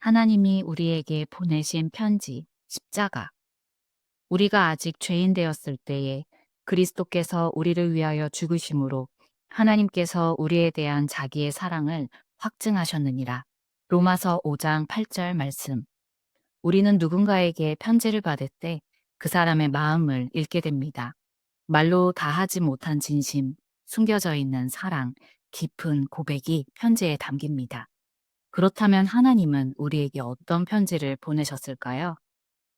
하나님이 우리에게 보내신 편지, 십자가. 우리가 아직 죄인 되었을 때에 그리스도께서 우리를 위하여 죽으심으로 하나님께서 우리에 대한 자기의 사랑을 확증하셨느니라. 로마서 5장 8절 말씀. 우리는 누군가에게 편지를 받을 때 그 사람의 마음을 읽게 됩니다. 말로 다 하지 못한 진심, 숨겨져 있는 사랑, 깊은 고백이 편지에 담깁니다. 그렇다면 하나님은 우리에게 어떤 편지를 보내셨을까요?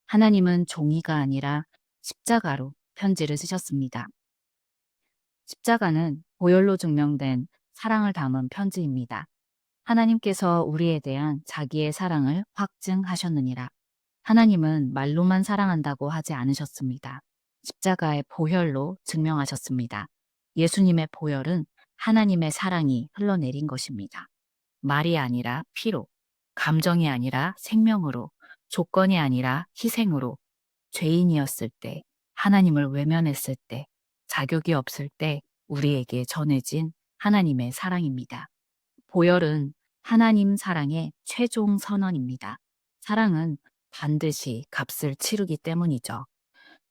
하나님은 종이가 아니라 십자가로 편지를 쓰셨습니다. 십자가는 보혈로 증명된 사랑을 담은 편지입니다. 하나님께서 우리에 대한 자기의 사랑을 확증하셨느니라. 하나님은 말로만 사랑한다고 하지 않으셨습니다. 십자가의 보혈로 증명하셨습니다. 예수님의 보혈은 하나님의 사랑이 흘러내린 것입니다. 말이 아니라 피로, 감정이 아니라 생명으로, 조건이 아니라 희생으로, 죄인이었을 때, 하나님을 외면했을 때, 자격이 없을 때 우리에게 전해진 하나님의 사랑입니다. 보혈은 하나님 사랑의 최종 선언입니다. 사랑은 반드시 값을 치르기 때문이죠.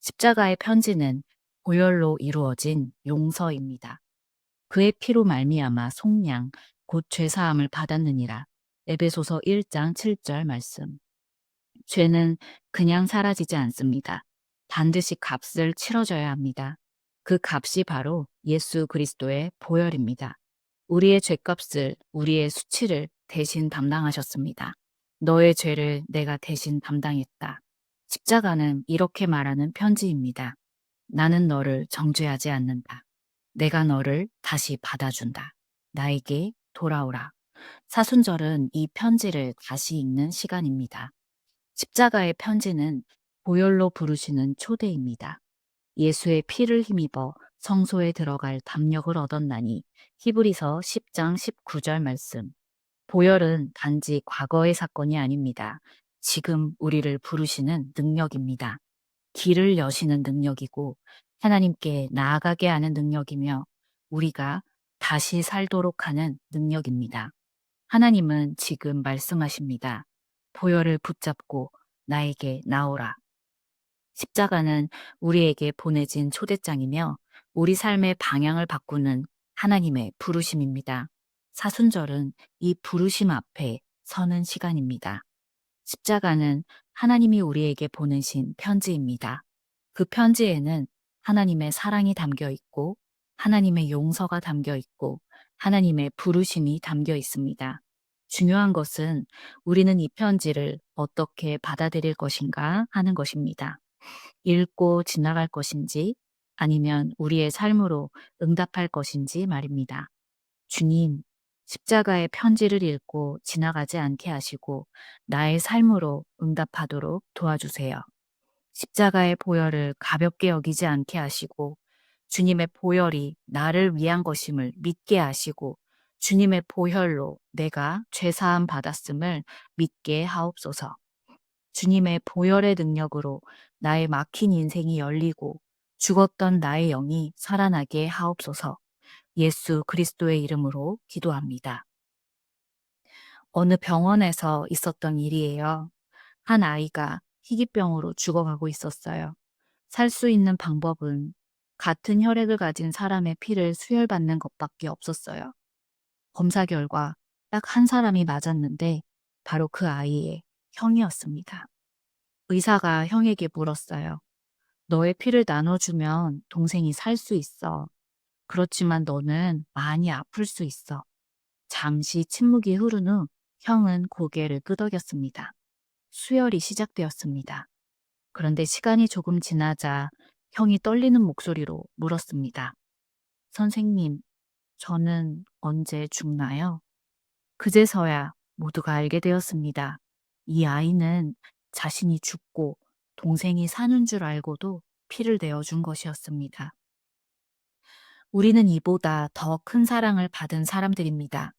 십자가의 편지는 보혈로 이루어진 용서입니다. 그의 피로 말미암아 속량 곧 죄사함을 받았느니라. 에베소서 1장 7절 말씀. 죄는 그냥 사라지지 않습니다. 반드시 값을 치러줘야 합니다. 그 값이 바로 예수 그리스도의 보혈입니다. 우리의 죄값을, 우리의 수치를 대신 담당하셨습니다. 너의 죄를 내가 대신 담당했다. 십자가는 이렇게 말하는 편지입니다. 나는 너를 정죄하지 않는다. 내가 너를 다시 받아준다. 나에게 돌아오라. 사순절은 이 편지를 다시 읽는 시간입니다. 십자가의 편지는 보혈로 부르시는 초대입니다. 예수의 피를 힘입어 성소에 들어갈 담력을 얻었나니 히브리서 10장 19절 말씀. 보혈은 단지 과거의 사건이 아닙니다. 지금 우리를 부르시는 능력입니다. 길을 여시는 능력이고 하나님께 나아가게 하는 능력이며 우리가 다시 살도록 하는 능력입니다. 하나님은 지금 말씀하십니다. 보혈을 붙잡고 나에게 나오라. 십자가는 우리에게 보내진 초대장이며 우리 삶의 방향을 바꾸는 하나님의 부르심입니다. 사순절은 이 부르심 앞에 서는 시간입니다. 십자가는 하나님이 우리에게 보내신 편지입니다. 그 편지에는 하나님의 사랑이 담겨 있고 하나님의 용서가 담겨 있고 하나님의 부르심이 담겨 있습니다. 중요한 것은 우리는 이 편지를 어떻게 받아들일 것인가 하는 것입니다. 읽고 지나갈 것인지 아니면 우리의 삶으로 응답할 것인지 말입니다. 주님, 십자가의 편지를 읽고 지나가지 않게 하시고 나의 삶으로 응답하도록 도와주세요. 십자가의 보혈을 가볍게 여기지 않게 하시고 주님의 보혈이 나를 위한 것임을 믿게 하시고 주님의 보혈로 내가 죄사함 받았음을 믿게 하옵소서. 주님의 보혈의 능력으로 나의 막힌 인생이 열리고 죽었던 나의 영이 살아나게 하옵소서. 예수 그리스도의 이름으로 기도합니다. 어느 병원에서 있었던 일이에요. 한 아이가 희귀병으로 죽어가고 있었어요. 살 수 있는 방법은 같은 혈액을 가진 사람의 피를 수혈받는 것밖에 없었어요. 검사 결과 딱 한 사람이 맞았는데 바로 그 아이의 형이었습니다. 의사가 형에게 물었어요. 너의 피를 나눠주면 동생이 살 수 있어. 그렇지만 너는 많이 아플 수 있어. 잠시 침묵이 흐른 후 형은 고개를 끄덕였습니다. 수혈이 시작되었습니다. 그런데 시간이 조금 지나자 형이 떨리는 목소리로 물었습니다. 선생님, 저는 언제 죽나요? 그제서야 모두가 알게 되었습니다. 이 아이는 자신이 죽고 동생이 사는 줄 알고도 피를 내어준 것이었습니다. 우리는 이보다 더 큰 사랑을 받은 사람들입니다.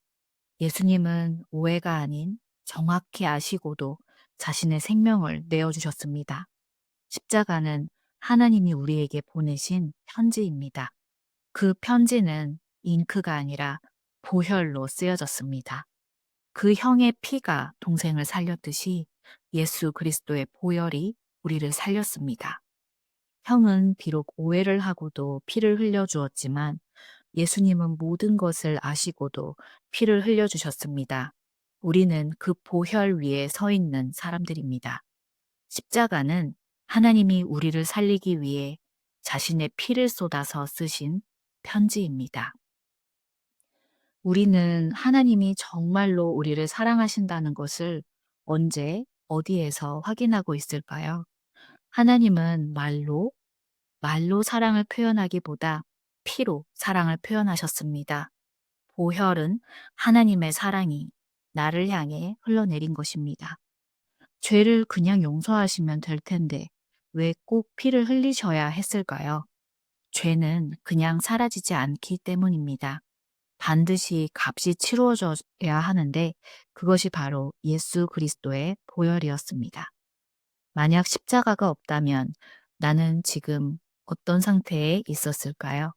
예수님은 오해가 아닌 정확히 아시고도 자신의 생명을 내어주셨습니다. 십자가는 하나님이 우리에게 보내신 편지입니다. 그 편지는 잉크가 아니라 보혈로 쓰여졌습니다. 그 형의 피가 동생을 살렸듯이 예수 그리스도의 보혈이 우리를 살렸습니다. 형은 비록 오해를 하고도 피를 흘려 주었지만 예수님은 모든 것을 아시고도 피를 흘려 주셨습니다. 우리는 그 보혈 위에 서 있는 사람들입니다. 십자가는 하나님이 우리를 살리기 위해 자신의 피를 쏟아서 쓰신 편지입니다. 우리는 하나님이 정말로 우리를 사랑하신다는 것을 언제, 어디에서 확인하고 있을까요? 하나님은 말로 사랑을 표현하기보다 피로 사랑을 표현하셨습니다. 보혈은 하나님의 사랑이 나를 향해 흘러내린 것입니다. 죄를 그냥 용서하시면 될 텐데 왜 꼭 피를 흘리셔야 했을까요? 죄는 그냥 사라지지 않기 때문입니다. 반드시 값이 치루어져야 하는데 그것이 바로 예수 그리스도의 보혈이었습니다. 만약 십자가가 없다면 나는 지금 어떤 상태에 있었을까요?